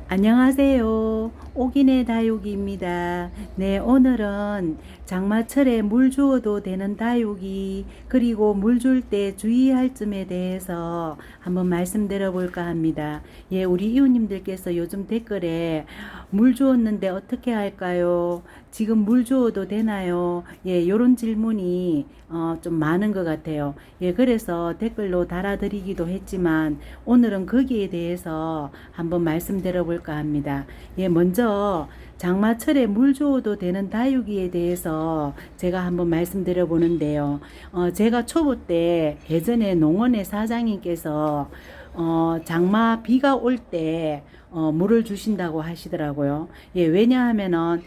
안녕하세요. 옥인의 다육이입니다. 네, 오늘은 장마철에 물 주어도 되는 다육이, 그리고 물 줄 때 주의할 점에 대해서 한번 말씀드려 볼까 합니다. 예, 우리 이웃님들께서 요즘 댓글에 물 주었는데 어떻게 할까요? 지금 물 주어도 되나요? 예, 요런 질문이 좀 많은 것 같아요. 예, 그래서 댓글로 달아드리기도 했지만 오늘은 거기에 대해서 한번 말씀드려 볼까 합니다. 예, 먼저 장마철에 물 주어도 되는 다육이에 대해서 제가 한번 말씀드려 보는데요. 제가 초보 때 예전에 농원의 사장님께서 장마 비가 올 때 물을 주신다고 하시더라고요. 예, 왜냐하면은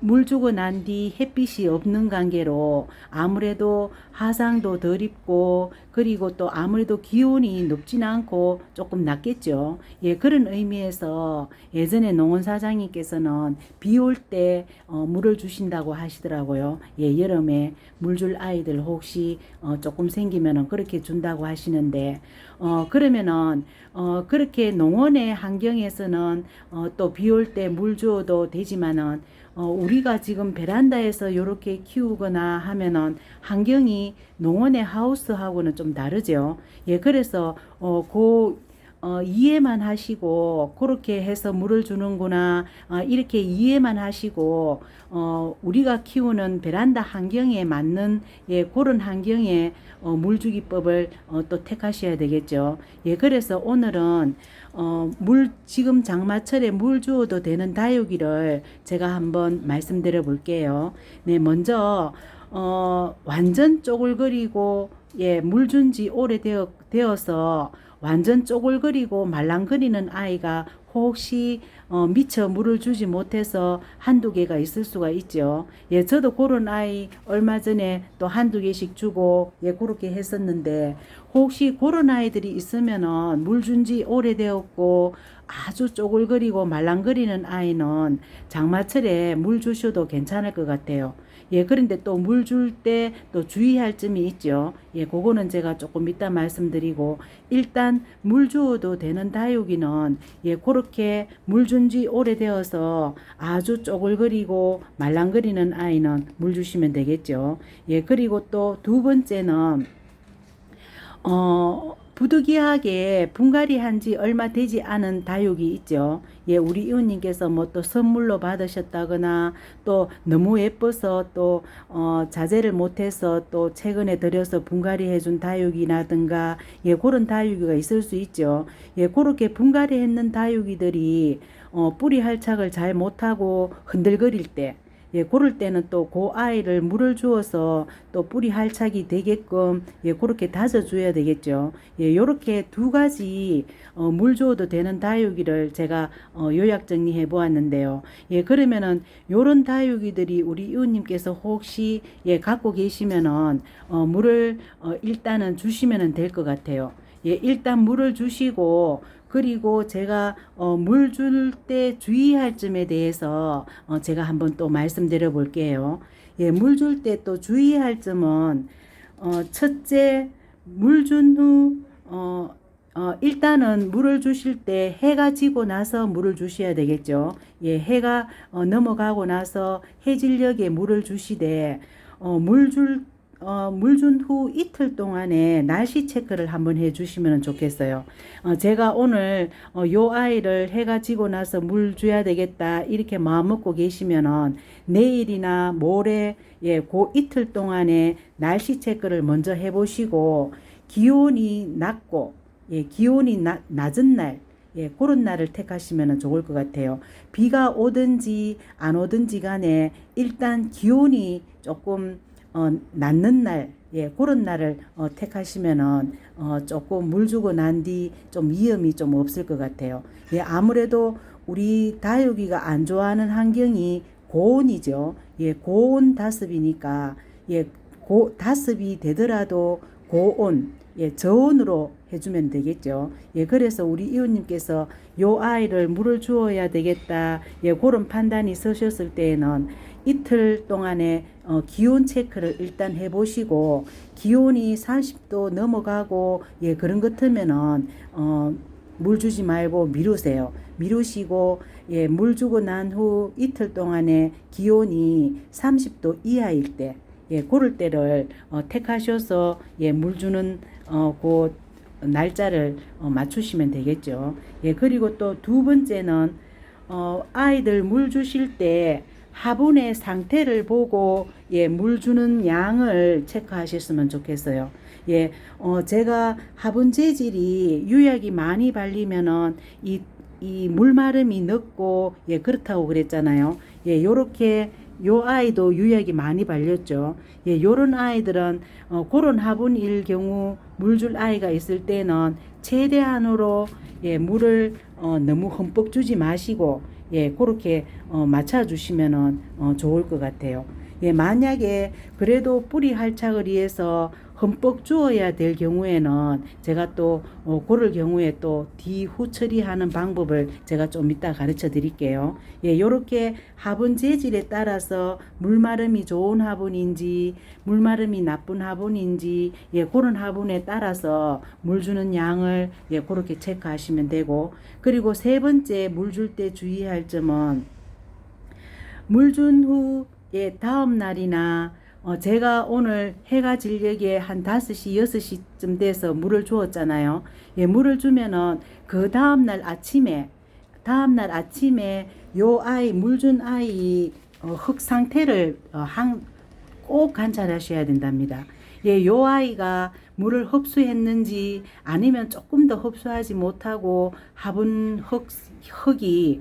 물 주고 난 뒤 햇빛이 없는 관계로 아무래도 화상도 덜 입고, 그리고 또 아무래도 기온이 높지는 않고 조금 낮겠죠. 예, 그런 의미에서 예전에 농원 사장님께서는 비 올 때 물을 주신다고 하시더라고요. 예, 여름에 물 줄 아이들 혹시 조금 생기면은 그렇게 준다고 하시는데, 그러면은 그렇게 농원의 환경에서는 또 비 올 때 물 주어도 되지만은 우리가 지금 베란다에서 이렇게 키우거나 하면은 환경이 농원의 하우스하고는 좀 다르죠. 예, 그래서 이해만 하시고 그렇게 해서 물을 주는구나, 이렇게 이해만 하시고 우리가 키우는 베란다 환경에 맞는, 예, 그런 환경에 물주기법을 또 택하셔야 되겠죠. 예, 그래서 오늘은 지금 장마철에 물 주어도 되는 다육이를 제가 한번 말씀드려 볼게요. 네, 먼저 완전 쪼글거리고, 예, 물 준 지 되어서 완전 쪼글거리고 말랑거리는 아이가 혹시 미처 물을 주지 못해서 한두 개가 있을 수가 있죠. 예, 저도 그런 아이 얼마 전에 또 한두 개씩 주고, 예, 그렇게 했었는데, 혹시 그런 아이들이 있으면은 물 준 지 오래되었고 아주 쪼글거리고 말랑거리는 아이는 장마철에 물 주셔도 괜찮을 것 같아요. 예, 그런데 또 물 줄 때 또 주의할 점이 있죠. 예, 그거는 제가 조금 이따 말씀드리고, 일단 물 주어도 되는 다육이는, 예, 그렇게 물 준 지 오래되어서 아주 쪼글거리고 말랑거리는 아이는 물 주시면 되겠죠. 예, 그리고 또 두 번째는 부득이하게 분갈이 한 지 얼마 되지 않은 다육이 있죠. 예, 우리 이웃님께서 뭐 또 선물로 받으셨다거나, 또 너무 예뻐서 또 자제를 못해서 또 최근에 들여서 분갈이 해준 다육이라든가, 예, 그런 다육이가 있을 수 있죠. 예, 그렇게 분갈이 했는 다육이들이 뿌리 활착을 잘 못하고 흔들거릴 때, 예, 그럴 때는 또 그 아이를 물을 주어서 또 뿌리 활착이 되게끔, 예, 그렇게 다져줘야 되겠죠. 예, 요렇게 두 가지 물 주어도 되는 다육이를 제가 요약 정리해 보았는데요. 예, 그러면은 요런 다육이들이 우리 이웃님께서 혹시, 예, 갖고 계시면은 물을 일단은 주시면은 될 것 같아요. 예, 일단 물을 주시고, 그리고 제가 물 줄 때 주의할 점에 대해서 제가 한번 또 말씀드려 볼게요. 예, 물 줄 때 또 주의할 점은, 첫째, 물 준 후 일단은 물을 주실 때 해가 지고 나서 물을 주셔야 되겠죠. 예, 해가 넘어가고 나서 해질녘에 물을 주시되, 물 준 후 이틀 동안에 날씨 체크를 한번 해 주시면 좋겠어요. 제가 오늘 요 아이를 해가 지고 나서 물 줘야 되겠다 이렇게 마음 먹고 계시면은 내일이나 모레, 예, 그 이틀 동안에 날씨 체크를 먼저 해 보시고, 기온이 낮고, 예, 기온이 낮은 날, 예, 그런 날을 택하시면 좋을 것 같아요. 비가 오든지 안 오든지 간에 일단 기온이 조금 낮는 날, 예, 그런 날을 택하시면은 조금 물 주고 난 뒤 좀 위험이 좀 없을 것 같아요. 예, 아무래도 우리 다육이가 안 좋아하는 환경이 고온이죠. 예, 고온 다습이니까, 예, 다습이 되더라도 고온, 예, 저온으로 해주면 되겠죠. 예, 그래서 우리 이웃님께서 요 아이를 물을 주어야 되겠다, 예, 그런 판단이 서셨을 때에는 이틀 동안에 기온 체크를 일단 해보시고, 기온이 30도 넘어가고, 예, 그런 것 같으면은 물 주지 말고 미루세요. 미루시고 예, 물 주고 난 후 이틀 동안에 기온이 30도 이하일 때 예, 고를 때를 택하셔서 예, 물 주는 그 날짜를 맞추시면 되겠죠. 예, 그리고 또 두 번째는 아이들 물 주실 때 화분의 상태를 보고 예, 물 주는 양을 체크하셨으면 좋겠어요. 예, 제가 화분 재질이 유약이 많이 발리면은 이 물마름이 늦고 예, 그렇다고 그랬잖아요. 예, 요렇게 요 아이도 유약이 많이 발렸죠. 예, 요런 아이들은 그런 화분일 경우 물 줄 아이가 있을 때는 최대한으로 예, 물을 너무 흠뻑 주지 마시고 예, 그렇게 맞춰 주시면은 좋을 것 같아요. 예, 만약에 그래도 뿌리 활착을 위해서 흠뻑 주어야 될 경우에는 제가 또 그럴 경우에 또 뒤후 처리하는 방법을 제가 좀 이따 가르쳐 드릴게요. 예, 요렇게 화분 재질에 따라서 물마름이 좋은 화분인지 물마름이 나쁜 화분인지 예, 그런 화분에 따라서 물 주는 양을 예, 그렇게 체크하시면 되고, 그리고 세 번째 물 줄 때 주의할 점은 물 준 후 예, 다음 날이나 제가 오늘 해가 질녘에 한 5시, 6시쯤 돼서 물을 주었잖아요. 예, 물을 주면은 그 다음날 아침에 요 아이, 물 준 아이 흙 상태를 꼭 관찰하셔야 된답니다. 예, 요 아이가 물을 흡수했는지 아니면 조금 더 흡수하지 못하고 화분 흙이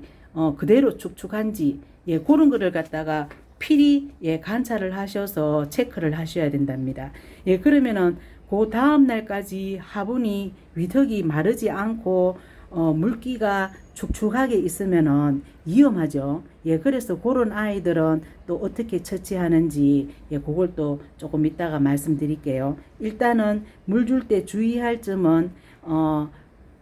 그대로 축축한지 예, 그런 거를 갖다가 필히 예, 관찰을 하셔서 체크를 하셔야 된답니다. 예, 그러면은 그 다음 날까지 화분이 위턱이 마르지 않고 물기가 축축하게 있으면은 위험하죠. 예, 그래서 그런 아이들은 또 어떻게 처치하는지 예, 그걸 또 조금 이따가 말씀드릴게요. 일단은 물 줄 때 주의할 점은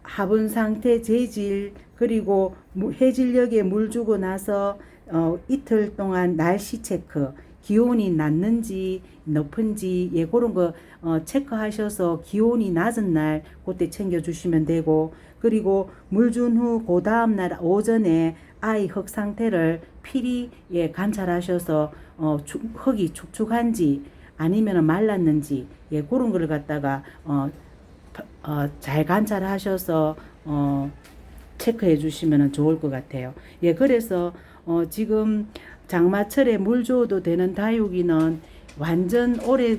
화분 상태, 재질, 그리고 해질녘에 물 주고 나서 이틀 동안 날씨 체크, 기온이 낮는지 높은지 예, 그런 거 체크하셔서 기온이 낮은 날 그때 챙겨 주시면 되고, 그리고 물 준 후 그 다음 날 오전에 아이 흙 상태를 필히 예, 관찰하셔서 흙이 축축한지 아니면 말랐는지 예, 그런 걸 갖다가 잘 관찰하셔서 체크해 주시면 좋을 것 같아요. 예, 그래서 지금 장마철에 물 줘도 되는 다육이는 완전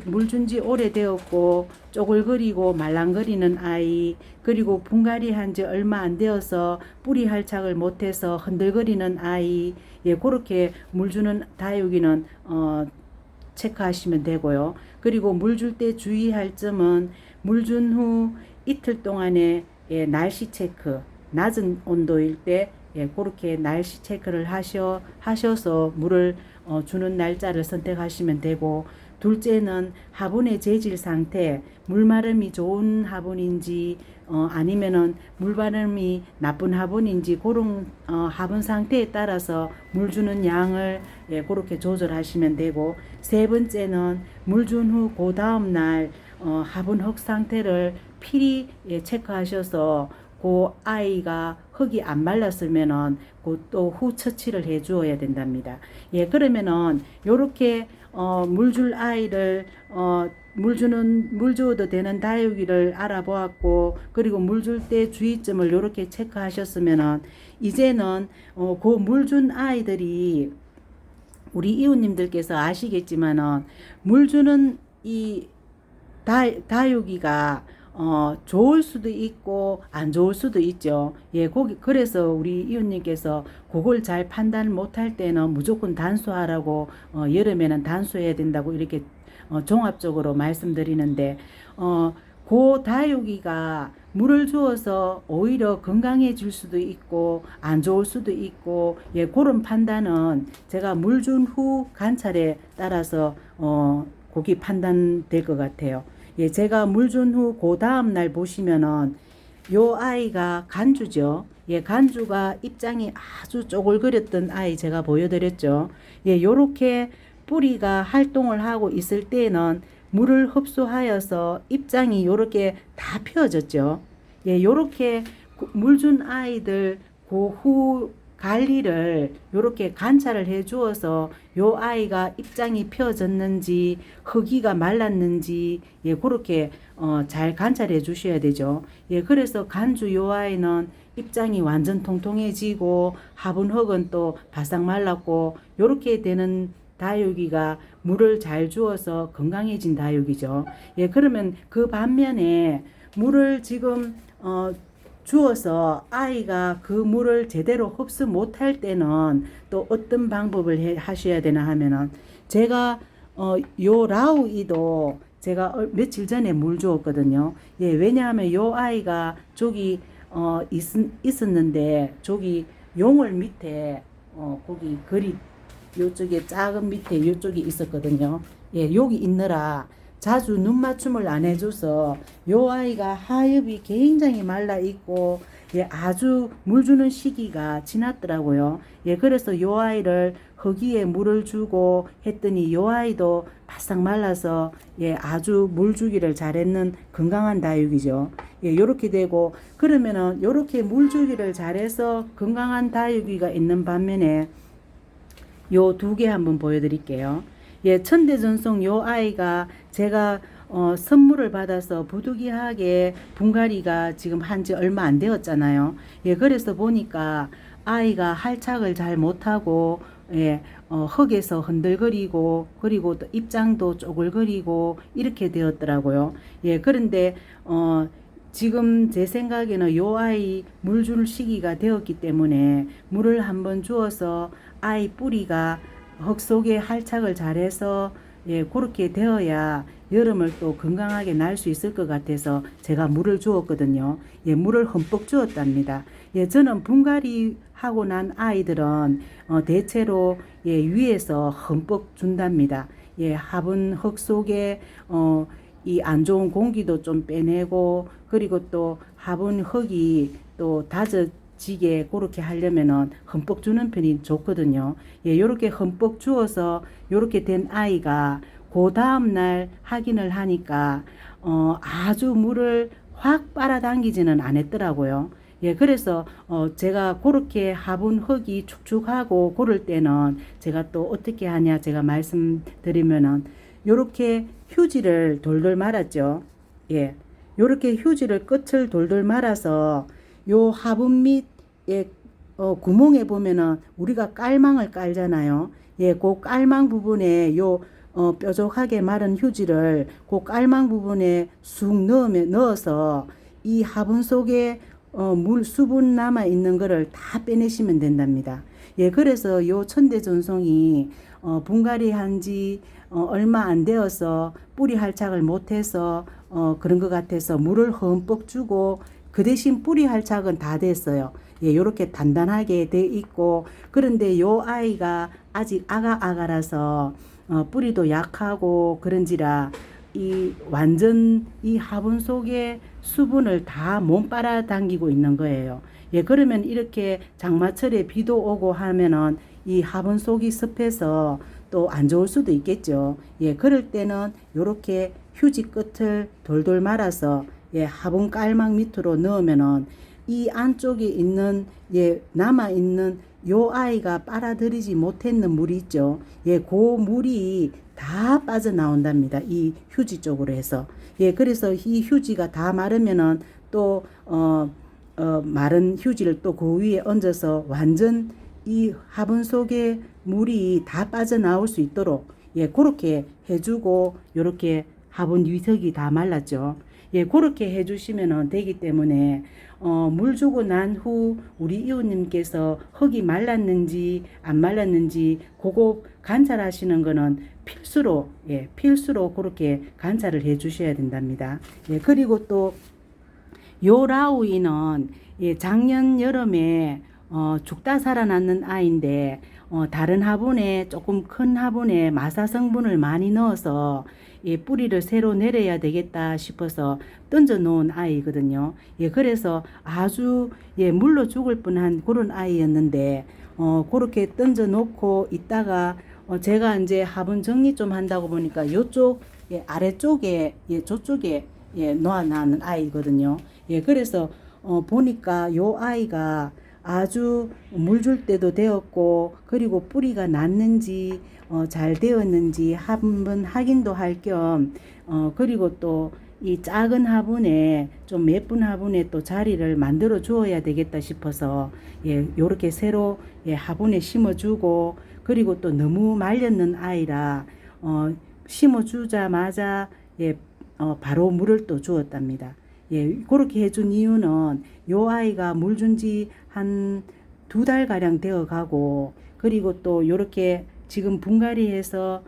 물 준 지 오래되었고 쪼글거리고 말랑거리는 아이, 그리고 분갈이 한 지 얼마 안 되어서 뿌리 활착을 못해서 흔들거리는 아이, 예, 그렇게 물 주는 다육이는 체크하시면 되고요. 그리고 물 줄 때 주의할 점은 물 준 후 이틀 동안에 예, 날씨 체크, 낮은 온도일 때 예, 그렇게 날씨 체크를 하셔서 물을 주는 날짜를 선택하시면 되고, 둘째는 화분의 재질 상태, 물마름이 좋은 화분인지 아니면은 물마름이 나쁜 화분인지 그런 화분 상태에 따라서 물 주는 양을 예, 그렇게 조절하시면 되고, 세 번째는 물 준 후 그 다음 날 화분 흙 상태를 필히 예, 체크하셔서 그 아이가 흙이 안 말랐으면은 또 후 처치를 해 주어야 된답니다. 예, 그러면은 요렇게 물 줄 아이를 물 주어도 되는 다육이를 알아보았고, 그리고 물 줄 때 주의점을 요렇게 체크하셨으면은 이제는 그 물 준 아이들이 우리 이웃님들께서 아시겠지만은 물 주는 이 다육이가 좋을 수도 있고 안 좋을 수도 있죠. 예, 그래서 우리 이웃님께서 그걸 잘 판단 못할 때는 무조건 단수하라고 여름에는 단수해야 된다고 이렇게 종합적으로 말씀드리는데, 그 다육이가 물을 주어서 오히려 건강해질 수도 있고 안 좋을 수도 있고 예, 그런 판단은 제가 물 준 후 관찰에 따라서 그게 판단될 것 같아요. 예, 제가 물 준 후 그 다음 날 보시면은 요 아이가 간주죠. 예, 간주가 입장이 아주 쪼글거렸던 아이 제가 보여드렸죠. 예, 요렇게 뿌리가 활동을 하고 있을 때는 물을 흡수하여서 입장이 요렇게 다 펴졌죠. 예, 요렇게 물 준 아이들 그 후 관리를 요렇게 관찰을 해 주어서 요 아이가 입장이 펴졌는지 허기가 말랐는지 예 그렇게 잘 관찰해 주셔야 되죠. 예 그래서 간주 요 아이는 입장이 완전 통통해지고 화분흙은 또 바싹 말랐고 요렇게 되는 다육이가 물을 잘 주어서 건강해진 다육이죠. 예 그러면 그 반면에 물을 지금 주어서 아이가 그 물을 제대로 흡수 못할 때는 또 어떤 방법을 하셔야 되나 하면은 제가 요 라우이도 제가 며칠 전에 물 주었거든요. 예, 왜냐하면 요 아이가 저기 있었는데 저기 용을 밑에 거기 그리 요쪽에 작은 밑에 요쪽이 있었거든요. 예, 여기 있느라 자주 눈 맞춤을 안 해줘서 요 아이가 하엽이 굉장히 말라 있고 예, 아주 물 주는 시기가 지났더라고요. 예, 그래서 요 아이를 허기에 물을 주고 했더니 요 아이도 바싹 말라서 예, 아주 물 주기를 잘했는 건강한 다육이죠. 예, 요렇게 되고 그러면은 요렇게 물 주기를 잘해서 건강한 다육이가 있는 반면에 요 두 개 한번 보여드릴게요. 예, 천대전송 요 아이가 제가 선물을 받아서 부득이하게 분갈이가 지금 한지 얼마 안 되었잖아요. 예, 그래서 보니까 아이가 할착을 잘 못하고 예, 흙에서 흔들거리고 그리고 또 입장도 쪼글거리고 이렇게 되었더라고요. 예, 그런데 지금 제 생각에는 요 아이 물 줄 시기가 되었기 때문에 물을 한번 주어서 아이 뿌리가 흙 속에 할착을 잘해서 예, 그렇게 되어야 여름을 또 건강하게 날 수 있을 것 같아서 제가 물을 주었거든요. 예, 물을 흠뻑 주었답니다. 예, 저는 분갈이 하고 난 아이들은 대체로 예, 위에서 흠뻑 준답니다. 예, 화분 흙 속에 이 안 좋은 공기도 좀 빼내고 그리고 또 화분 흙이 또 다져지게 그렇게 하려면은 흠뻑 주는 편이 좋거든요. 예, 요렇게 흠뻑 주어서 요렇게 된 아이가 그 다음날 확인을 하니까 아주 물을 확 빨아당기지는 않았더라고요. 예, 그래서 제가 그렇게 화분 흙이 축축하고 그럴 때는 제가 또 어떻게 하냐 제가 말씀드리면은 요렇게 휴지를 돌돌 말았죠. 예, 요렇게 휴지를 끝을 돌돌 말아서 요 화분 밑에 구멍에 보면은 우리가 깔망을 깔잖아요. 예, 그 깔망 부분에 요 뾰족하게 마른 휴지를 그 깔망 부분에 쑥 넣어서 이 화분 속에 물 수분 남아 있는 거를 다 빼내시면 된답니다. 예, 그래서 요 천대전송이 분갈이 한지 얼마 안 되어서 뿌리 할착을 못해서 그런 것 같아서 물을 흠뻑 주고 그 대신 뿌리 할착은 다 됐어요. 예, 요렇게 단단하게 돼 있고 그런데 요 아이가 아직 아가라서 뿌리도 약하고 그런지라 이 완전 이 화분 속에 수분을 다 못 빨아당기고 있는 거예요. 예, 그러면 이렇게 장마철에 비도 오고 하면은 이 화분 속이 습해서 또 안 좋을 수도 있겠죠. 예, 그럴 때는 요렇게 휴지 끝을 돌돌 말아서 예, 화분 깔망 밑으로 넣으면은 이 안쪽에 있는 예, 남아 있는 요 아이가 빨아들이지 못했는 물이 있죠. 예, 그 물이 다 빠져나온답니다. 이 휴지 쪽으로 해서. 예, 그래서 이 휴지가 다 마르면은 또 마른 휴지를 또 그 위에 얹어서 완전 이 화분 속에 물이 다 빠져나올 수 있도록 예, 그렇게 해주고 요렇게 화분 위석이 다 말랐죠. 예, 그렇게 해주시면 되기 때문에 물 주고 난 후 우리 이웃님께서 흙이 말랐는지 안 말랐는지 그거 관찰하시는 거는 필수로 예, 필수로 그렇게 관찰을 해 주셔야 된답니다. 예, 그리고 또 요 라우이는 예, 작년 여름에 죽다 살아났는 아이인데 다른 화분에 조금 큰 화분에 마사 성분을 많이 넣어서 예, 뿌리를 새로 내려야 되겠다 싶어서 던져 놓은 아이거든요. 예, 그래서 아주 예, 물로 죽을 뻔한 그런 아이였는데 그렇게 던져 놓고 있다가 제가 이제 화분 정리 좀 한다고 보니까 요쪽 예, 아래쪽에 예, 저쪽에 예, 놓아놓은 아이거든요. 예, 그래서 보니까 요 아이가 아주 물 줄 때도 되었고, 그리고 뿌리가 났는지 잘 되었는지 한번 확인도 할 겸, 그리고 또 이 작은 화분에 좀 예쁜 화분에 또 자리를 만들어 주어야 되겠다 싶어서, 예, 요렇게 새로, 예, 화분에 심어주고, 그리고 또 너무 말렸는 아이라 심어주자마자, 예, 바로 물을 또 주었답니다. 예, 그렇게 해준 이유는 요 아이가 물 준 지 한 2달 가량 되어 가고, 그리고 또 요렇게 지금 분갈이해서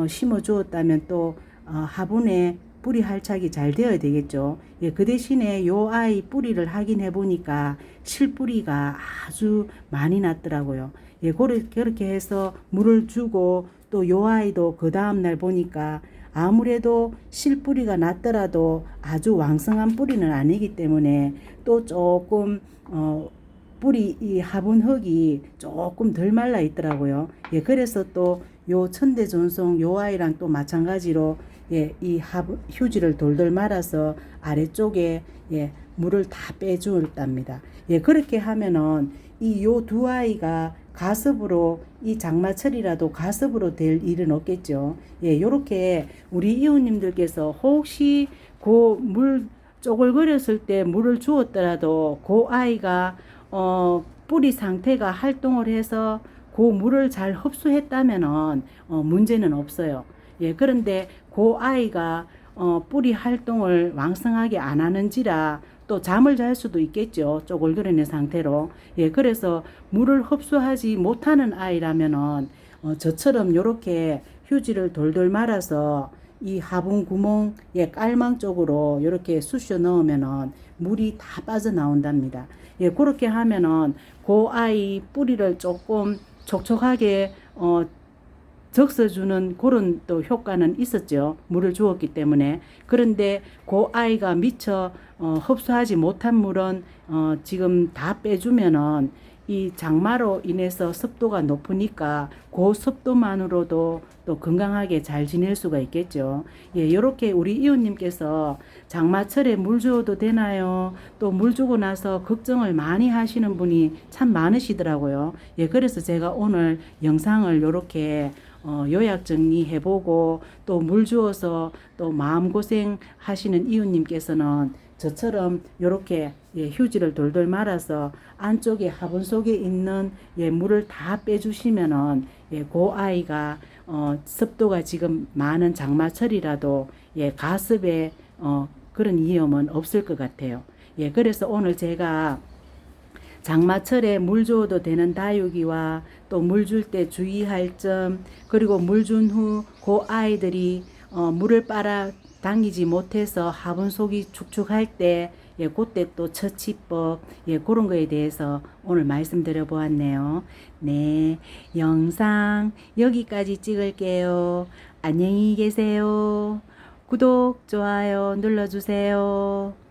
심어 주었다면 또 화분에 뿌리 활착이 잘 되어야 되겠죠. 예, 그 대신에 요 아이 뿌리를 확인해 보니까 실뿌리가 아주 많이 났더라고요. 예, 그렇게 해서 물을 주고, 또 요 아이도 그 다음날 보니까 아무래도 실뿌리가 났더라도 아주 왕성한 뿌리는 아니기 때문에 또 조금 뿌리 이 화분 흙이 조금 덜 말라 있더라고요. 예, 그래서 또 요 천대존송 요 아이랑 또 마찬가지로, 예, 이 휴지를 돌돌 말아서 아래쪽에, 예, 물을 다 빼주었답니다. 예, 그렇게 하면은 이 요 두 아이가 가습으로, 이 장마철이라도 가습으로 될 일은 없겠죠. 예, 요렇게 우리 이웃님들께서 혹시 그 물 쪼글거렸을 때 물을 주었더라도 그 아이가 뿌리 상태가 활동을 해서 그 물을 잘 흡수했다면은 문제는 없어요. 예, 그런데 그 아이가 뿌리 활동을 왕성하게 안 하는지라 또 잠을 잘 수도 있겠죠. 쪼글거리는 상태로. 예, 그래서 물을 흡수하지 못하는 아이라면은 저처럼 요렇게 휴지를 돌돌 말아서 이 화분 구멍에 깔망 쪽으로 이렇게 쑤셔 넣으면은 물이 다 빠져나온답니다. 예, 그렇게 하면은 그 아이 뿌리를 조금 촉촉하게 적셔주는 그런 또 효과는 있었죠. 물을 주었기 때문에. 그런데 그 아이가 미처 흡수하지 못한 물은 지금 다 빼주면은 이 장마로 인해서 습도가 높으니까 그 습도만으로도 또 건강하게 잘 지낼 수가 있겠죠. 예, 이렇게 우리 이웃님께서 장마철에 물 주어도 되나요? 또 물 주고 나서 걱정을 많이 하시는 분이 참 많으시더라고요. 예, 그래서 제가 오늘 영상을 이렇게 요약 정리해보고, 또 물 주어서 또 마음고생 하시는 이웃님께서는 저처럼 이렇게, 예, 휴지를 돌돌 말아서 안쪽에 화분 속에 있는, 예, 물을 다 빼주시면은, 예, 그 아이가 습도가 지금 많은 장마철이라도, 예, 가습에 그런 위험은 없을 것 같아요. 예, 그래서 오늘 제가 장마철에 물 줘도 되는 다육이와 또 물 줄 때 주의할 점, 그리고 물 준 후 그 아이들이 물을 빨아 당기지 못해서 화분 속이 축축할 때, 예, 그때 또 처치법, 예, 그런 거에 대해서 오늘 말씀드려 보았네요. 네, 영상 여기까지 찍을게요. 안녕히 계세요. 구독, 좋아요 눌러주세요.